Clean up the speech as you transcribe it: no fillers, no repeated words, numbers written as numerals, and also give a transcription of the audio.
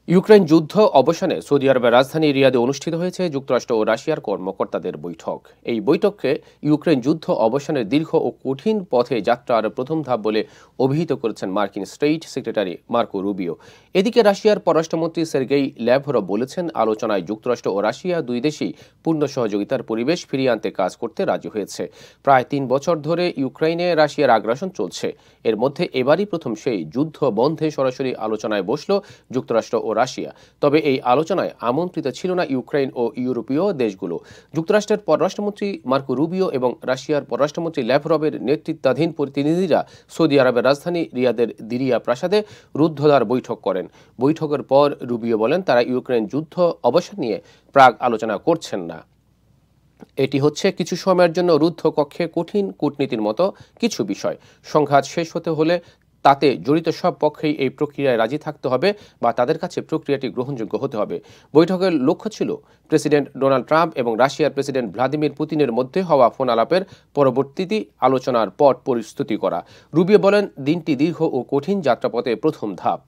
Ukraine যুদ্ধ অবসানে Saudi আরবের রাজধানী রিয়াদে অনুষ্ঠিত হয়েছে যুক্তরাষ্ট্র ও রাশিয়ার কর্মকর্তাদের বৈঠক। এই বৈঠককে ইউক্রেন যুদ্ধ অবসানের দীর্ঘ ও কঠিন পথে যাত্রার প্রথম ধাপ বলে অভিহিত করেছেন মার্কিন স্টেট সেক্রেটারি মার্কো রুবিও। এদিকে রাশিয়ার পররাষ্ট্রমন্ত্রী সের্গেই ল্যাভরভ বলেছেন, আলোচনায় যুক্তরাষ্ট্র ও রাশিয়া দুই দেশই পূর্ণ সহযোগিতার পরিবেশ ফিরিয়ে আনতে কাজ করতে রাজি হয়েছে। প্রায় ৩ বছর ধরে ইউক্রেনে রাশিয়ার আগ্রাসন চলছে। এর মধ্যে এবারই প্রথম সেই যুদ্ধ বন্ধে সরাসরি আলোচনায় বসল যুক্তরাষ্ট্র ও রাশিয়া। তবে এই আলোচনায় আমন্ত্রিত ছিল না ইউক্রেন ও ইউরোপীয় দেশগুলো। যুক্তরাষ্ট্রের পররাষ্ট্রমন্ত্রী মার্কো রুবিও এবং রাশিয়ার পররাষ্ট্রমন্ত্রী ল্যাভরভের নেতৃত্বাধীন প্রতিনিধিরা সৌদি আরবের রাজধানী রিয়াদের দিরিয়া প্রাসাদে রুদ্ধদ্বার বৈঠক করেন। বৈঠকের পর রুবিও বলেন, তারা ইউক্রেন যুদ্ধ অবসান নিয়ে প্রাক আলোচনা করছেন না। এটি হচ্ছে কিছু সময়ের জন্য রুদ্ধ কক্ষে কঠিন কূটনীতির মতো কিছু বিষয়। সংঘাত শেষ হতে হলে তাতে জড়িত সব পক্ষেই এই প্রক্রিয়ায় রাজি থাকতে হবে বা তাদের কাছে প্রক্রিয়াটি গ্রহণযোগ্য হতে হবে। বৈঠকের লক্ষ্য ছিল প্রেসিডেন্ট ডোনাল্ড ট্রাম্প এবং রাশিয়ার প্রেসিডেন্ট ভ্লাদিমির পুতিনের মধ্যে হওয়া ফোন আলাপের পরবর্তীতে আলোচনার পট প্রস্তুতি করা। রুবিও বলেন, দিনটি দীর্ঘ ও কঠিন যাত্রাপথে প্রথম ধাপ।